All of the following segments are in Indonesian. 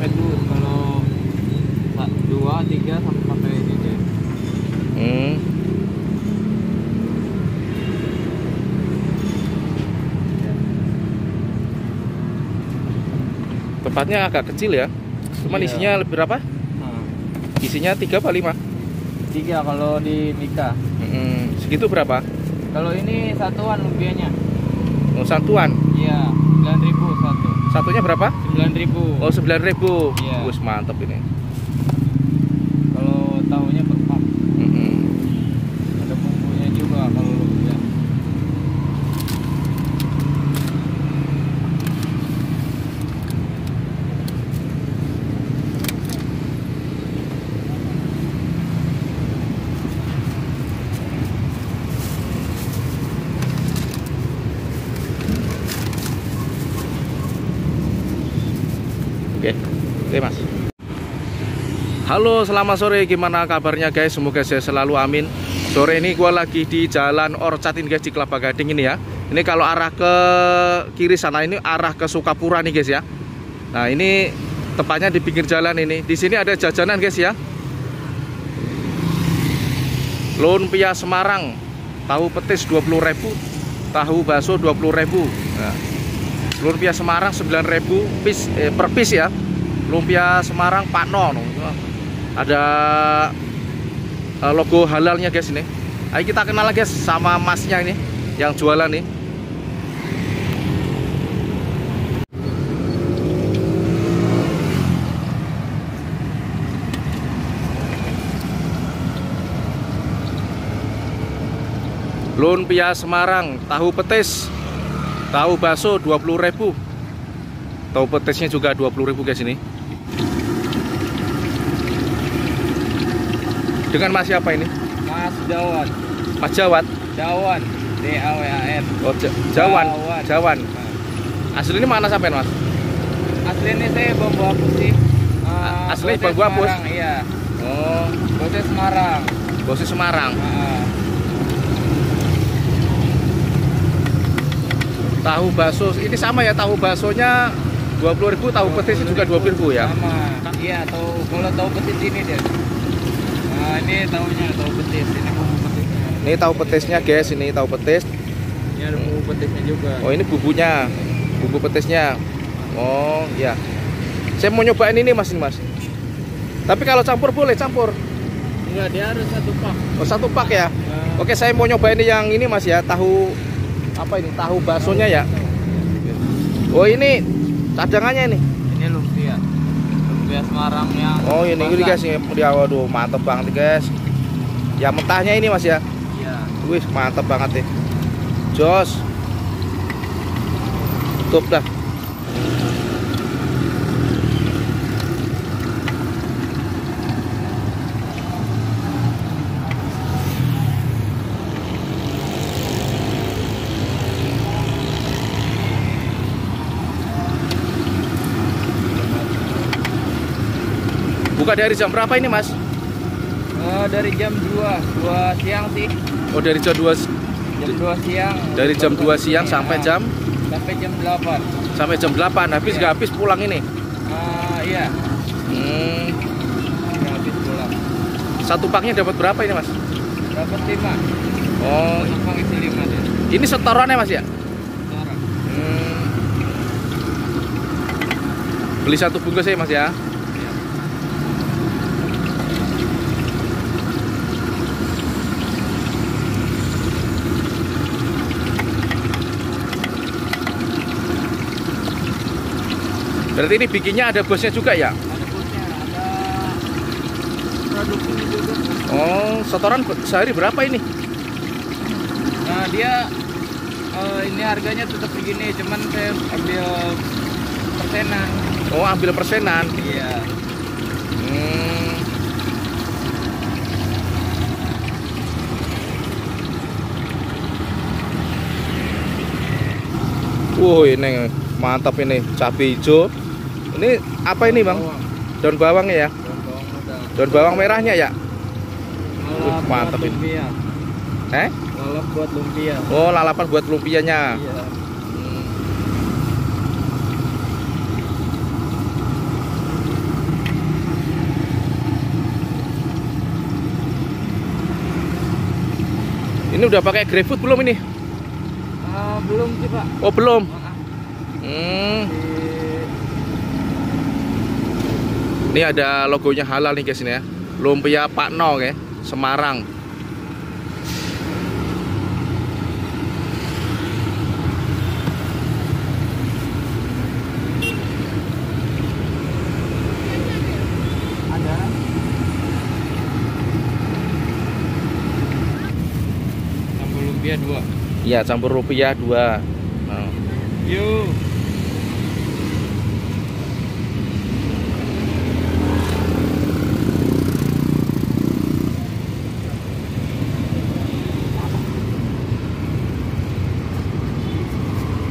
pakai dus. Kalau 2, 3 sampai pakai ini deh. Tempatnya agak kecil ya. Cuman Iya. isinya lebih berapa? Isinya 3 apa 5? 3 kalau di nikah. Segitu berapa? Kalau ini satuan lumpianya. Oh, satuan. Iya, 9.000 satu. Satunya berapa? 9.000. Oh, 9.000. Iya. Wus, mantap ini. Kalau tahunya per pak. Ada bumbunya juga kalau lumpia. Oke mas. Halo, selamat sore. Gimana kabarnya guys? Semoga saya selalu amin. Sore ini gua lagi di Jalan Orchard ini guys, di Kelapa Gading ini ya. Ini kalau arah ke kiri sana ini arah ke Sukapura nih guys ya. Nah ini tepatnya di pinggir jalan ini. Di sini ada jajanan guys ya. Lumpia Semarang, tahu petis 20.000, tahu bakso 20.000. Nah, lumpia Semarang 9.000 per piece ya. Lumpia Semarang Pak Non. Ada logo halalnya guys ini. Ayo kita kenal guys sama masnya ini yang jualan nih. Lumpia Semarang, tahu petis, tahu bakso 20.000. Tahu petisnya juga 20.000 guys ini. Dengan Mas siapa ini? Mas Jawan. Mas Jawat. Jawan. D-A-W-A-N. Oh, Jawan. Jawan. Nah. Asli ini mana sampai Mas? Asli ini saya Bambu Apus sih. Asli Bosnya Bambu Apus? Semarang, iya. Oh, Bosnya Semarang. bosnya Semarang. Tahu bakso ini sama ya, tahu baksonya 20.000, tahu petis juga 20.000 ya. Sama. Iya, kalau tahu petis ini deh. Nah, ini tahunya tahu petis. Ini bumbu petisnya. Ini tahu petisnya guys, ini tahu petis. Ini ada bumbu petisnya juga. Oh, ini bumbunya. Bumbu petisnya. Oh, ya. Saya mau nyobain ini Mas, ini Mas. Tapi kalau campur boleh campur. Enggak, dia harus satu pak. Oh, satu pak ya. Nah. Oke, saya mau nyobain yang ini Mas ya, tahu apa ini? Tahu baksonya ya. Oh, ini cadangannya ini. Ini lumpia. Lumpia Semarang yang Oh, ini guys, ini dia, waduh, mantep banget guys. Ya mentahnya ini Mas ya. Iya. Wih, mantep banget nih. Jos. Tutup dah. Buka dari jam berapa ini Mas? Dari jam 2 siang sih. Oh, dari jam 2 Jam 2 siang. dari jam 2 siang sampai jam 8. sampai jam 8. Habis Iya. nggak habis pulang ini? Iya. Nggak habis pulang. Satu paknya dapat berapa ini Mas? Dapat 5. Oh, Numpang isi 5 deh. ini setorannya Mas ya? Sekarang. Beli satu bungkus ya Mas ya? Iya. Berarti ini bikinnya ada bosnya juga ya? Ada bosnya, ada produksinya juga. Oh, setoran sehari berapa ini? Nah, dia ini harganya tetap begini, cuman saya ambil persenan. Oh, ambil persenan. Iya. Ini mantap ini, cabai hijau. Ini apa ini Bang? Bawang. Daun bawangnya ya? Daun bawang muda. Daun bawang merahnya ya? Lalap mantap buat ini. lumpia. Lalap buat lumpia. Oh, lalapan buat lumpianya. Iya. Ini udah pakai GrabFood belum ini? Belum sih Pak. Oh belum. Di- Ini ada logonya halal nih guys ini ya. Lumpia Pak No ya, Semarang. Ada. Campur lumpia 2. Iya, campur rupiah 2. Nah. Yuk.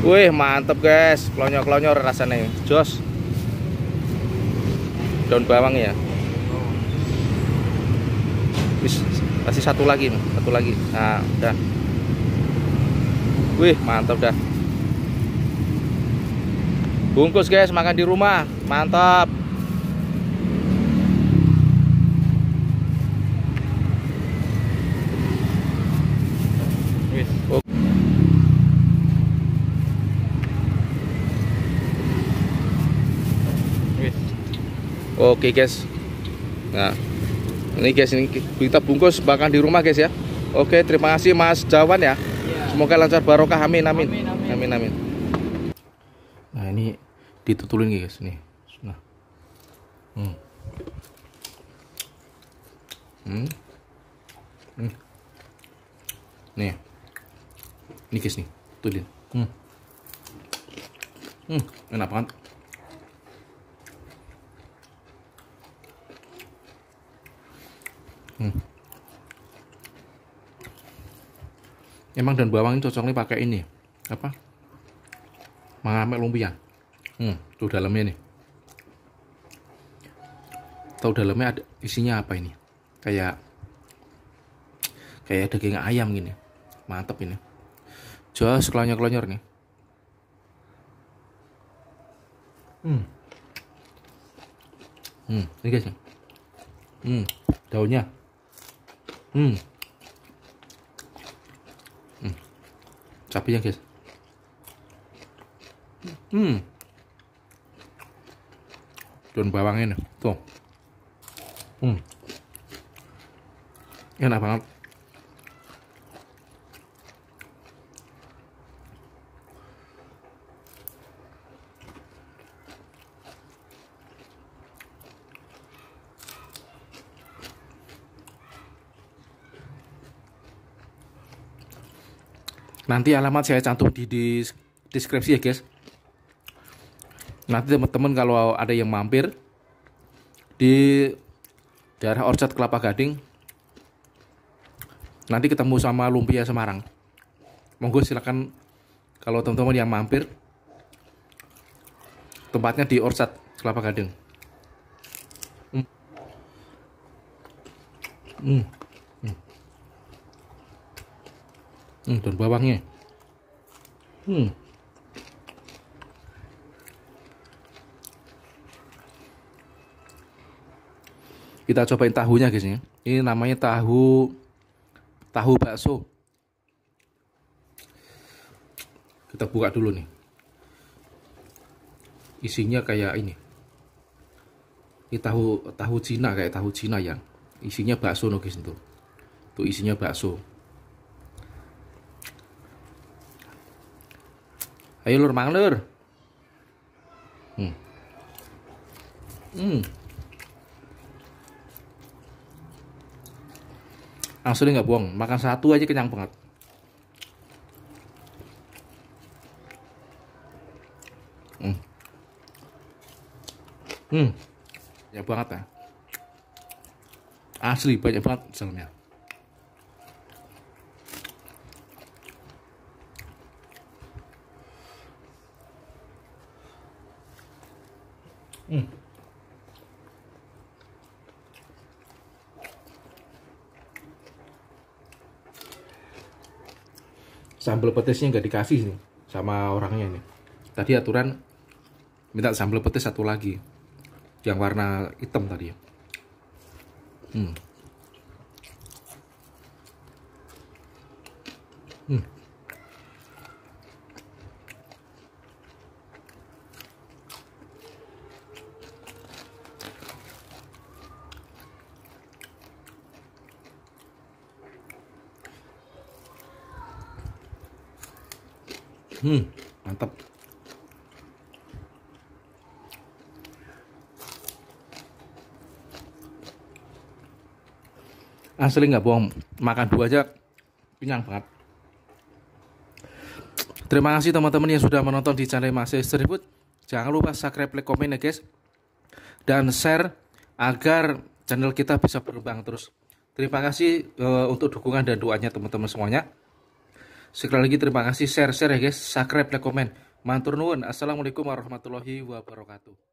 Wih, mantep guys. Klonyor-klonyor rasanya. Jos. Daun bawang ya. Kasih satu lagi. Nah, udah. Wih, mantap dah. Bungkus guys, makan di rumah. Mantap. Wis. Wis. Oke guys. Nah, ini guys, ini kita bungkus makan di rumah guys ya. Oke, terima kasih Mas Jawan ya. Iya. Semoga lancar barokah, amin amin. Amin, amin. Amin amin. Nah, ini ditutulin guys nih. Nah. Nih. Ini guys nih, tutulin. Enak banget. Emang dan bawang ini cocoknya pakai ini apa? Mengamek lumpia. Tuh dalamnya nih. Tahu dalamnya ada isinya apa ini? Kayak daging ayam gini. Mantap ini. Jos kelonyor-kelonyor nih. Ini guys. Daunnya. Cabenya guys. Daun bawangnya nih. Tuh. Enak banget. Nanti alamat saya cantum di deskripsi ya guys. Nanti teman-teman kalau ada yang mampir di daerah Orchard Kelapa Gading, nanti ketemu sama lumpia Semarang. Monggo silakan kalau teman-teman yang mampir, tempatnya di Orchard Kelapa Gading. Dan bawangnya. Kita cobain tahunya guys ya. Ini namanya tahu bakso. Kita buka dulu nih. Isinya kayak ini. Ini tahu Cina, kayak tahu Cina yang isinya bakso no guys itu. Tuh isinya bakso. Ayo lur, mangan lur. Langsung nggak bohong, makan satu aja kenyang banget. Banyak banget ya. Asli banyak banget dalamnya. Sambal petisnya nggak dikasih nih sama orangnya nih. Tadi aturan minta sambal petis satu lagi, yang warna hitam tadi ya. Hmm. Mantap. Asli nggak bohong, makan 2 aja kenyang banget. Terima kasih teman-teman yang sudah menonton di channel Mas Seribut. Jangan lupa subscribe, like, komen ya guys, dan share agar channel kita bisa berkembang terus. Terima kasih untuk dukungan dan doanya teman-teman semuanya. Sekali lagi terima kasih, share ya guys, subscribe, like, komen. Matur nuwun. Assalamualaikum warahmatullahi wabarakatuh.